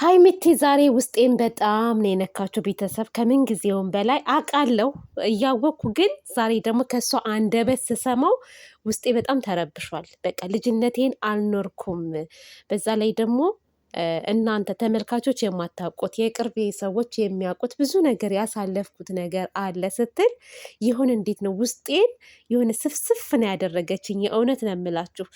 ሀይሚቲ ዛሬ ውስጤን በጣም ነው የነካቸው። ቤተሰብ ከምን ጊዜውም በላይ አውቃለሁ እያወቅኩ ግን ዛሬ ደግሞ ከእሷ አንደበት ስሰማው ውስጤ በጣም ተረብሿል። በቃ ልጅነቴን አልኖርኩም። በዛ ላይ ደግሞ እናንተ ተመልካቾች የማታውቁት የቅርቤ ሰዎች የሚያውቁት ብዙ ነገር ያሳለፍኩት ነገር አለ ስትል ይሁን እንዴት ነው ውስጤን የሆነ ስፍስፍ ነው ያደረገችኝ። የእውነት ነው የምላችሁ።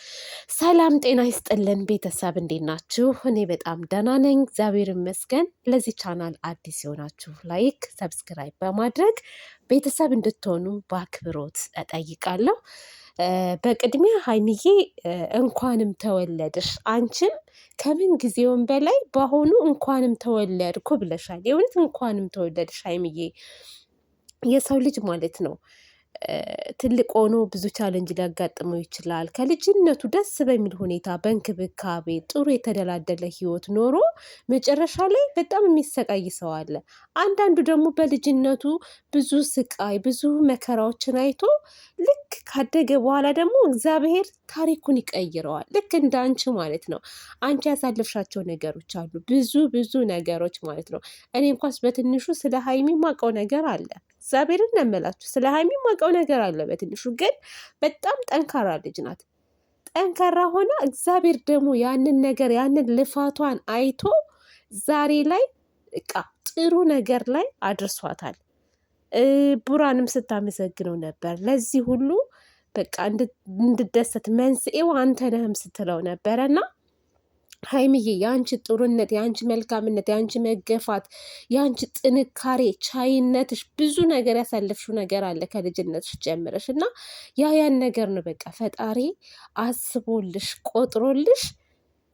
ሰላም ጤና ይስጥልን ቤተሰብ፣ እንዴት ናችሁ? እኔ በጣም ደህና ነኝ እግዚአብሔር ይመስገን። ለዚህ ቻናል አዲስ የሆናችሁ ላይክ፣ ሰብስክራይብ በማድረግ ቤተሰብ እንድትሆኑ በአክብሮት እጠይቃለሁ። በቅድሚያ ሀይሚዬ እንኳንም ተወለድሽ። አንቺም ከምን ጊዜውም በላይ በአሁኑ እንኳንም ተወለድኩ ብለሻል። የእውነት እንኳንም ተወለድሽ ሀይሚዬ። የሰው ልጅ ማለት ነው ትልቅ ሆኖ ብዙ ቻለንጅ ሊያጋጥመው ይችላል። ከልጅነቱ ደስ በሚል ሁኔታ በእንክብካቤ ጥሩ የተደላደለ ህይወት ኖሮ መጨረሻ ላይ በጣም የሚሰቃይ ሰው አለ። አንዳንዱ ደግሞ በልጅነቱ ብዙ ስቃይ ብዙ መከራዎችን አይቶ ልክ ካደገ በኋላ ደግሞ እግዚአብሔር ታሪኩን ይቀይረዋል። ልክ እንደ አንቺ ማለት ነው። አንቺ ያሳለፍሻቸው ነገሮች አሉ፣ ብዙ ብዙ ነገሮች ማለት ነው። እኔ እንኳስ በትንሹ ስለ ሀይሚ ማውቀው ነገር አለ። እግዚአብሔርን ነው የምላችሁ፣ ስለ ሀይሚ ማውቀው ነገር አለ በትንሹ። ግን በጣም ጠንካራ ልጅ ናት። ጠንካራ ሆና እግዚአብሔር ደግሞ ያንን ነገር ያንን ልፋቷን አይቶ ዛሬ ላይ እቃ ጥሩ ነገር ላይ አድርሷታል። ቡራንም ስታመሰግነው ነበር። ለዚህ ሁሉ በቃ እንድደሰት መንስኤው አንተ ነህም ስትለው ነበረና ሀይሚዬ የአንቺ ጥሩነት፣ የአንቺ መልካምነት፣ የአንቺ መገፋት፣ የአንቺ ጥንካሬ፣ ቻይነትሽ ብዙ ነገር ያሳለፍሽው ነገር አለ ከልጅነትሽ ጀምረሽ እና ያን ነገር ነው በቃ ፈጣሪ አስቦልሽ ቆጥሮልሽ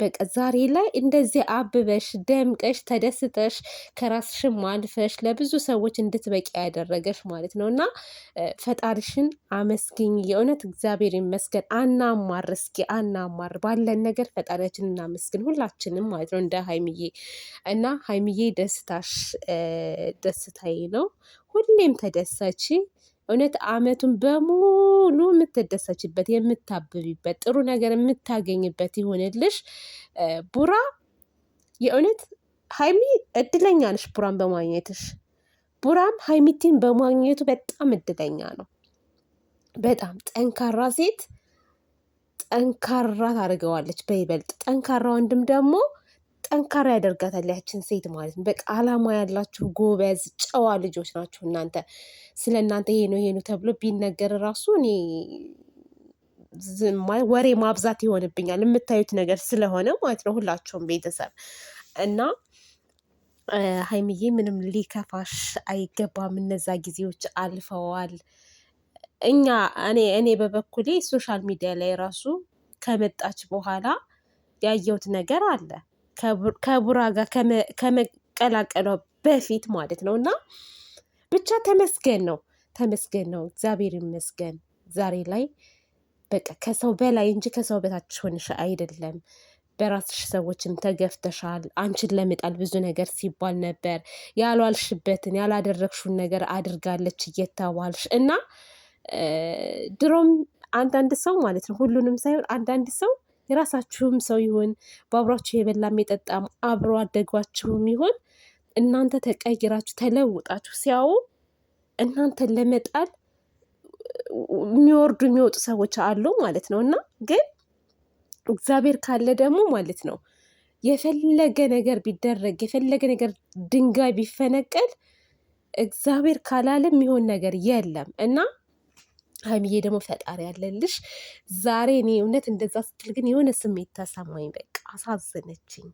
በቃ ዛሬ ላይ እንደዚህ አብበሽ ደምቀሽ ተደስተሽ ከራስሽም አልፈሽ ለብዙ ሰዎች እንድትበቂ ያደረገሽ ማለት ነው። እና ፈጣሪሽን አመስግኝ። የእውነት እግዚአብሔር ይመስገን። አናማር፣ እስኪ አናማር፣ ባለን ነገር ፈጣሪያችን እናመስግን ሁላችንም ማለት ነው። እንደ ሀይሚዬ እና ሀይሚዬ ደስታሽ ደስታዬ ነው። ሁሌም ተደሰች። እውነት አመቱን በሙሉ የምትደሰችበት የምታብቢበት ጥሩ ነገር የምታገኝበት ይሆንልሽ ቡራ። የእውነት ሀይሚ እድለኛ ነሽ ቡራን በማግኘትሽ። ቡራም ሀይሚቲን በማግኘቱ በጣም እድለኛ ነው። በጣም ጠንካራ ሴት ጠንካራ ታደርገዋለች። በይበልጥ ጠንካራ ወንድም ደግሞ ጠንካራ ያደርጋታል ያችን ሴት ማለት ነው። በቃ አላማ ያላችሁ ጎበዝ ጨዋ ልጆች ናችሁ እናንተ። ስለ እናንተ ይሄ ነው ተብሎ ቢነገር ራሱ እኔ ወሬ ማብዛት ይሆንብኛል የምታዩት ነገር ስለሆነ ማለት ነው። ሁላችሁም ቤተሰብ እና ሀይሚዬ ምንም ሊከፋሽ አይገባም። እነዛ ጊዜዎች አልፈዋል። እኔ በበኩሌ ሶሻል ሚዲያ ላይ ራሱ ከመጣች በኋላ ያየሁት ነገር አለ ከቡራ ጋር ከመቀላቀሏ በፊት ማለት ነው። እና ብቻ ተመስገን ነው እግዚአብሔር ይመስገን። ዛሬ ላይ በቃ ከሰው በላይ እንጂ ከሰው በታች ሆንሽ አይደለም። በራስሽ ሰዎችም ተገፍተሻል። አንቺን ለመጣል ብዙ ነገር ሲባል ነበር። ያልዋልሽበትን ያላደረግሽውን ነገር አድርጋለች እየተባልሽ እና ድሮም አንዳንድ ሰው ማለት ነው፣ ሁሉንም ሳይሆን አንዳንድ ሰው የራሳችሁም ሰው ይሁን በአብሯችሁ የበላም የጠጣም አብሮ አደጓችሁም ይሁን እናንተ ተቀይራችሁ ተለውጣችሁ ሲያዩ እናንተን ለመጣል የሚወርዱ የሚወጡ ሰዎች አሉ ማለት ነው። እና ግን እግዚአብሔር ካለ ደግሞ ማለት ነው የፈለገ ነገር ቢደረግ የፈለገ ነገር ድንጋይ ቢፈነቀል እግዚአብሔር ካላለ የሚሆን ነገር የለም። እና ሀይሚዬ ደግሞ ፈጣሪ ያለልሽ ዛሬ። እኔ እውነት እንደዛ ስትል ግን የሆነ ስሜት ተሰማኝ። በቃ አሳዘነችኝ።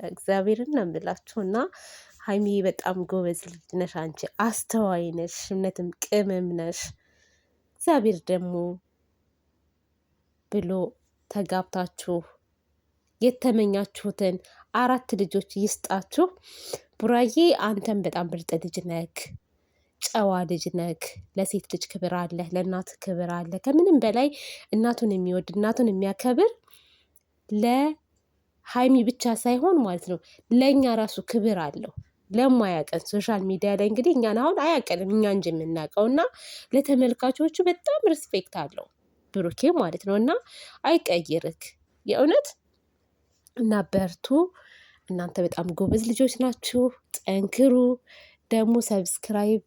እግዚአብሔርን ነው የምላችሁ። እና ሀይሚዬ በጣም ጎበዝ ልጅ ነሽ አንቺ፣ አስተዋይ ነሽ፣ እውነትም ቅመም ነሽ። እግዚአብሔር ደግሞ ብሎ ተጋብታችሁ የተመኛችሁትን 4 ልጆች ይስጣችሁ። ቡራዬ አንተም በጣም ብልጥ ልጅ ነክ፣ ጨዋ ልጅ ነክ። ለሴት ልጅ ክብር አለ፣ ለእናት ክብር አለ። ከምንም በላይ እናቱን የሚወድ እናቱን የሚያከብር ለሀይሚ ብቻ ሳይሆን ማለት ነው ለእኛ ራሱ ክብር አለው። ለማያቀን ሶሻል ሚዲያ ላይ እንግዲህ እኛን አሁን አያቀንም እኛ እንጂ የምናውቀው እና ለተመልካቾቹ በጣም ሪስፔክት አለው ብሩኬ ማለት ነው። እና አይቀይርክ የእውነት እና በርቱ። እናንተ በጣም ጎበዝ ልጆች ናችሁ፣ ጠንክሩ። ደግሞ ሰብስክራይብ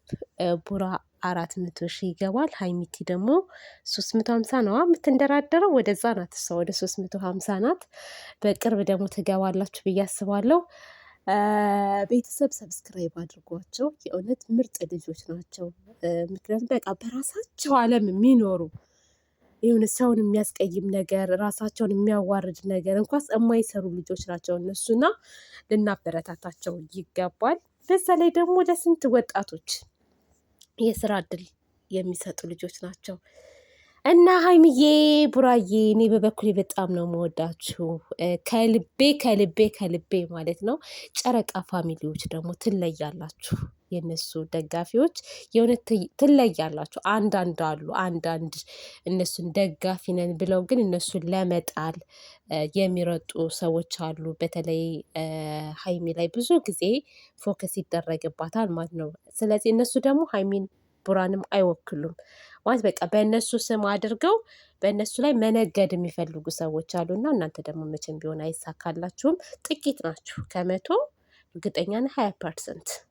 ቡራ 400 ሺህ ይገባል። ሀይሚቲ ደግሞ 350 ነዋ የምትንደራደረው፣ ወደዛ ናት እሷ፣ ወደ 350 ናት። በቅርብ ደግሞ ትገባላችሁ ብዬ አስባለሁ። ቤተሰብ ሰብስክራይብ አድርጓቸው። የእውነት ምርጥ ልጆች ናቸው። ምክንያቱም በቃ በራሳቸው ዓለም የሚኖሩ የሆነ ሰውን የሚያስቀይም ነገር ራሳቸውን የሚያዋርድ ነገር እንኳስ የማይሰሩ ልጆች ናቸው እነሱና ልናበረታታቸው ይገባል። በዛ ላይ ደግሞ ለስንት ወጣቶች የስራ እድል የሚሰጡ ልጆች ናቸው። እና ሀይሚዬ ቡራዬ እኔ በበኩሌ በጣም ነው መወዳችሁ ከልቤ ከልቤ ከልቤ ማለት ነው። ጨረቃ ፋሚሊዎች ደግሞ ትለያላችሁ። የእነሱ ደጋፊዎች የእውነት ትለያላችሁ። አንዳንድ አሉ አንዳንድ እነሱን ደጋፊ ነን ብለው ግን እነሱን ለመጣል የሚረጡ ሰዎች አሉ። በተለይ ሀይሚ ላይ ብዙ ጊዜ ፎከስ ይደረግባታል ማለት ነው። ስለዚህ እነሱ ደግሞ ሀይሚን ቡራንም አይወክሉም ማለት በቃ በእነሱ ስም አድርገው በእነሱ ላይ መነገድ የሚፈልጉ ሰዎች አሉና እናንተ ደግሞ መቼም ቢሆን አይሳካላችሁም። ጥቂት ናችሁ ከመቶ እርግጠኛ ነኝ 20%።